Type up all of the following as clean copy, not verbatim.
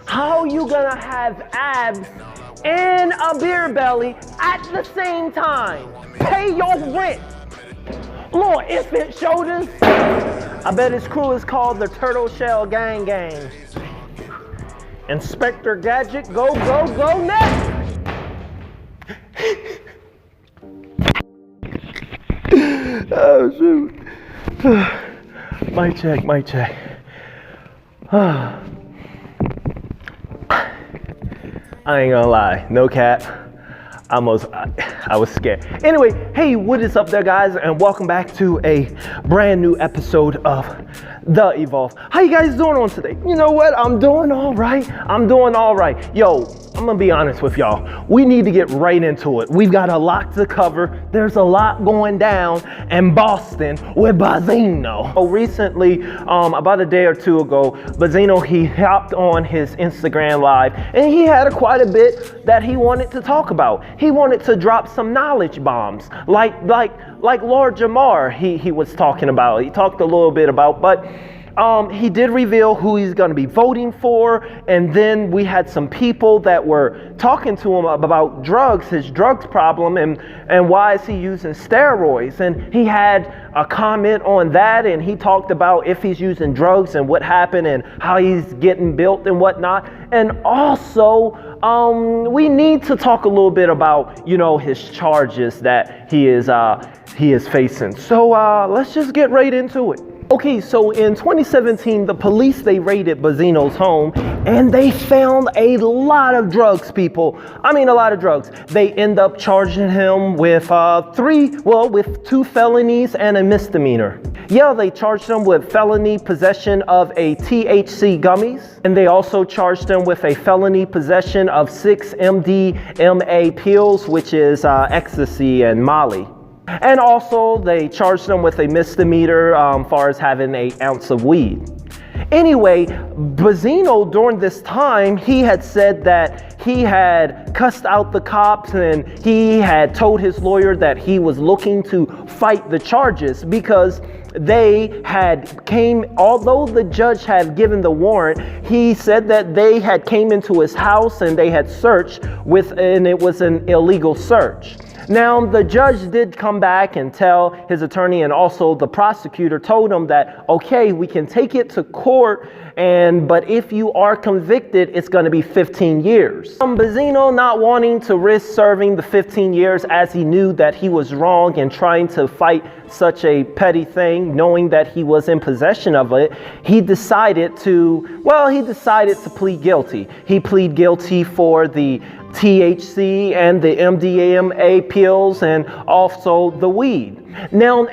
How you gonna have abs and a beer belly at the same time? Pay your rent. Little infant shoulders. I bet his crew is called the Turtle Shell Gang Gang. Inspector Gadget, go, go, go next! Oh, shoot. Mic check, mic check. I ain't gonna lie, no cap. I was scared. Anyway, hey, what is up there, guys? And welcome back to a brand new episode of The Evolve. How you guys doing on today? You know what? I'm doing all right. Yo, I'm gonna be honest with y'all. We need to get right into it. We've got a lot to cover. There's a lot going down in Boston with Benzino. So recently, about a day or two ago, Benzino, he hopped on his Instagram live and he had quite a bit that he wanted to talk about. He wanted to drop some knowledge bombs, like Lord Jamar he was talking about. He talked a little bit about, but he did reveal who he's going to be voting for, and then we had some people that were talking to him about drugs, his drugs problem, and why is he using steroids, and he had a comment on that, and he talked about if he's using drugs and what happened and how he's getting built and whatnot. And also we need to talk a little bit about, you know, his charges that he is facing. So let's just get right into it. Okay, so in 2017, the police, they raided Benzino's home and they found a lot of drugs, people. I mean, a lot of drugs. They end up charging him with two felonies and a misdemeanor. Yeah, they charged him with felony possession of a THC gummies, and they also charged him with a felony possession of 6 MDMA pills, which is ecstasy and Molly. And also, they charged him with a misdemeanor far as having an ounce of weed. Anyway, Benzino, during this time, he had said that he had cussed out the cops and he had told his lawyer that he was looking to fight the charges because they had although the judge had given the warrant, he said that they had came into his house and they had searched and it was an illegal search. Now, the judge did come back and tell his attorney, and also the prosecutor told him that, okay, we can take it to court, but if you are convicted, it's going to be 15 years. Benzino not wanting to risk serving the 15 years as he knew that he was wrong and trying to fight such a petty thing, knowing that he was in possession of it, he decided to plead guilty. He pleaded guilty for the THC and the MDMA pills and also the weed. Now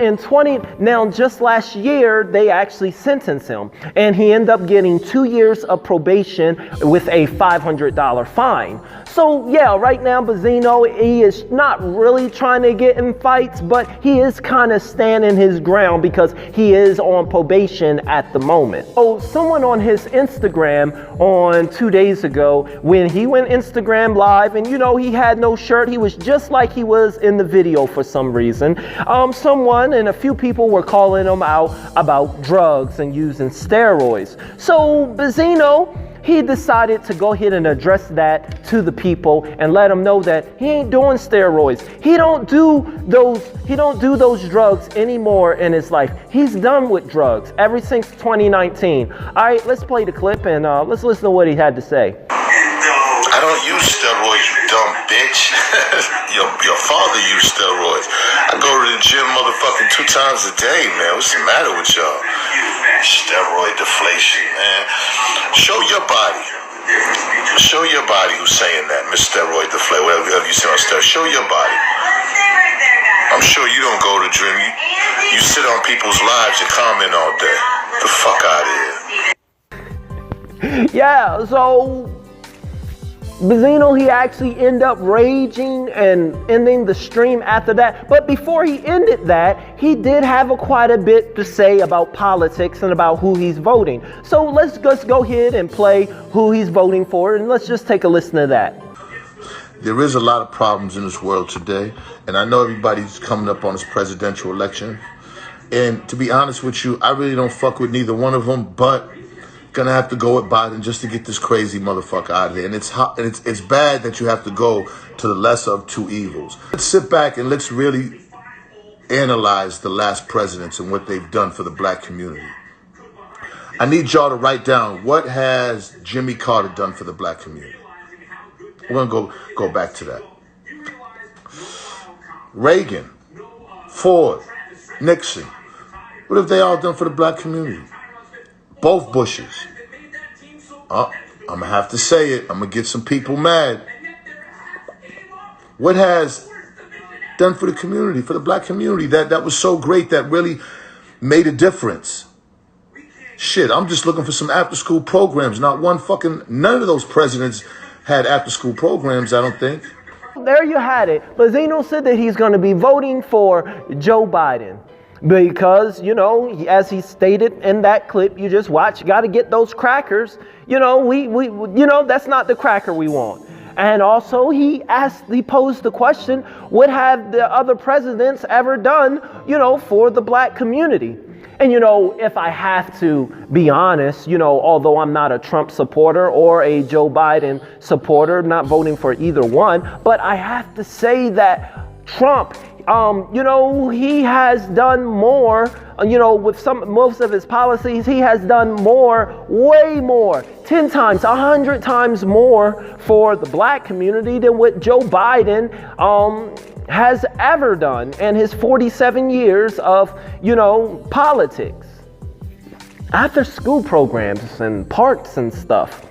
just last year, they actually sentenced him and he ended up getting 2 years of probation with a $500 fine. So yeah, right now Benzino, he is not really trying to get in fights, but he is kind of standing his ground because he is on probation at the moment. So someone on his Instagram on 2 days ago, when he went Instagram live and you know, he had no shirt, he was just like he was in the video for some reason. Someone and a few people were calling him out about drugs and using steroids. So Benzino, he decided to go ahead and address that to the people and let them know that he ain't doing steroids. He don't do those drugs anymore in his life. He's done with drugs ever since 2019. All right, let's play the clip and let's listen to what he had to say. I don't use steroids, you dumb bitch. your father used steroids. I go to the gym motherfucking 2 times a day, man. What's the matter with y'all? Steroid deflation, man. Show your body. Show your body who's saying that, Miss Steroid deflation, whatever you say on steroids. Show your body. I'm sure you don't go to the gym. You sit on people's lives and comment all day. The fuck out of here. Yeah, so Benzino, he actually ended up raging and ending the stream after that. But before he ended that, he did have quite a bit to say about politics and about who he's voting. So let's just go ahead and play who he's voting for, and let's just take a listen to that. There is a lot of problems in this world today, and I know everybody's coming up on this presidential election. And to be honest with you, I really don't fuck with neither one of them, but gonna have to go with Biden just to get this crazy motherfucker out of here. And it's bad that you have to go to the lesser of two evils. Let's sit back and let's really analyze the last presidents and what they've done for the black community. I need y'all to write down, what has Jimmy Carter done for the black community? We're gonna go back to that. Reagan, Ford, Nixon. What have they all done for the black community? Both Bushes. I'm gonna have to say it. I'm gonna get some people mad. What has done for the community, for the black community, that was so great, that really made a difference? Shit, I'm just looking for some after-school programs. None of those presidents had after-school programs, I don't think. There you had it. Benzino said that he's going to be voting for Joe Biden because, you know, as he stated in that clip you just watched, got to get those crackers. You know, that's not the cracker we want. And also he posed the question, what have the other presidents ever done, you know, for the black community? And, you know, if I have to be honest, you know, although I'm not a Trump supporter or a Joe Biden supporter, not voting for either one, but I have to say that Trump, you know, he has done more, you know, with most of his policies, he has done more, way more, 10 times, 100 times more for the black community than what Joe Biden, has ever done in his 47 years of, you know, politics. After school programs and parks and stuff.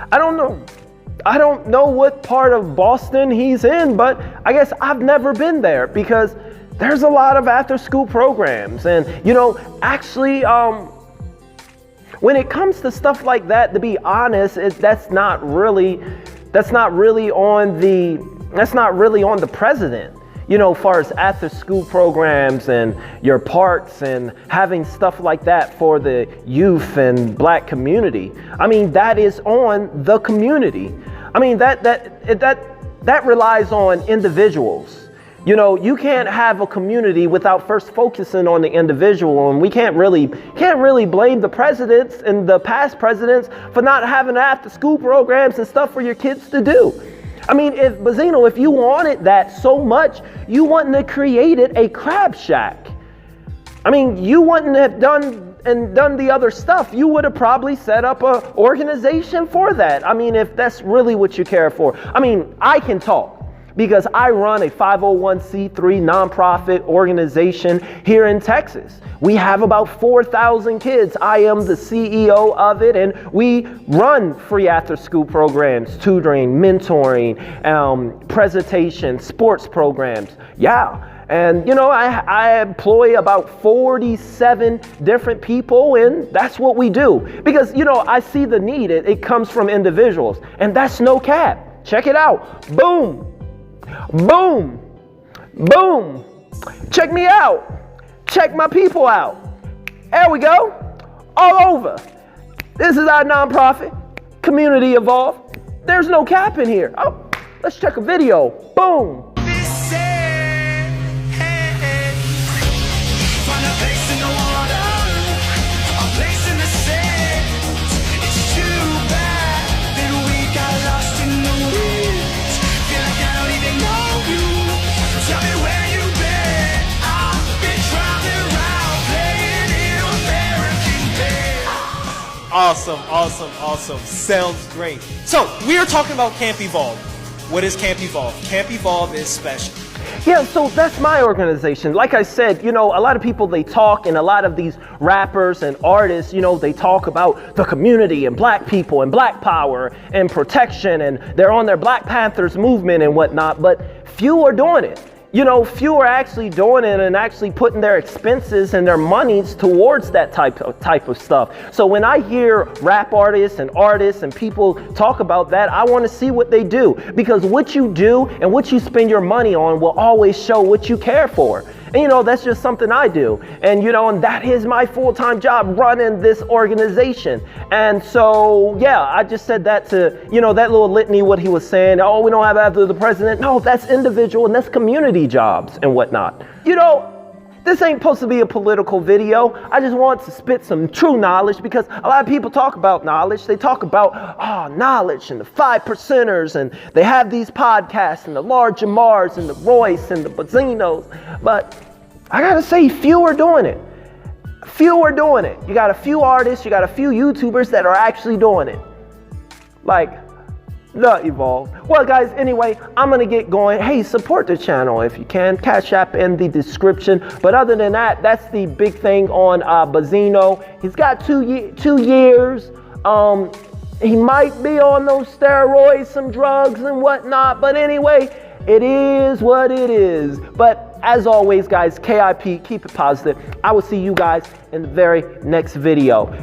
I don't know what part of Boston he's in, but I guess I've never been there because there's a lot of after school programs. And, you know, actually, when it comes to stuff like that, to be honest, that's not really on the president, you know, as far as after school programs and your parks and having stuff like that for the youth and black community. I mean, that is on the community. I mean, that relies on individuals. You know, you can't have a community without first focusing on the individual, and we can't really blame the presidents and the past presidents for not having after school programs and stuff for your kids to do. I mean, if you wanted that so much, you wouldn't have created a crab shack. I mean, you wouldn't have done the other stuff. You would have probably set up an organization for that. I mean, if that's really what you care for. I mean, I can talk because I run a 501c3 nonprofit organization here in Texas. We have about 4,000 kids. I am the CEO of it, and we run free after-school programs, tutoring, mentoring, presentation, sports programs. Yeah. And, you know, I employ about 47 different people, and that's what we do. Because, you know, I see the need. It comes from individuals, and that's no cap. Check it out. Boom. Boom. Boom. Check me out. Check my people out. There we go. All over. This is our nonprofit, Community Evolve. There's no cap in here. Oh, let's check a video. Boom. Awesome. Sounds great. So, we are talking about Camp Evolve. What is Camp Evolve? Camp Evolve is special. Yeah, so that's my organization. Like I said, you know, a lot of people, they talk, and a lot of these rappers and artists, you know, they talk about the community and black people and black power and protection, and they're on their Black Panthers movement and whatnot, but few are doing it. You know, few are actually doing it and actually putting their expenses and their monies towards that type of stuff. So when I hear rap artists and people talk about that, I want to see what they do, because what you do and what you spend your money on will always show what you care for. And, you know, that's just something I do. And, you know, and that is my full-time job, running this organization. And so, yeah, I just said that to, you know, that little litany, what he was saying. Oh, we don't have after the president. No, that's individual and that's community jobs and whatnot. You know, this ain't supposed to be a political video. I just want to spit some true knowledge, because a lot of people talk about knowledge. They talk about knowledge and the 5%ers, and they have these podcasts and the Large Jamars and the Royce and the Benzinos. But I gotta say, few are doing it. Few are doing it. You got a few artists, you got a few YouTubers that are actually doing it. Like The Evolve. Well, guys, anyway, I'm gonna get going. Hey, support the channel if you can. Cash App in the description. But other than that, that's the big thing on Benzino. He's got 2 years. He might be on those steroids, some drugs and whatnot. But anyway, it is what it is. But as always, guys, KIP, keep it positive. I will see you guys in the very next video.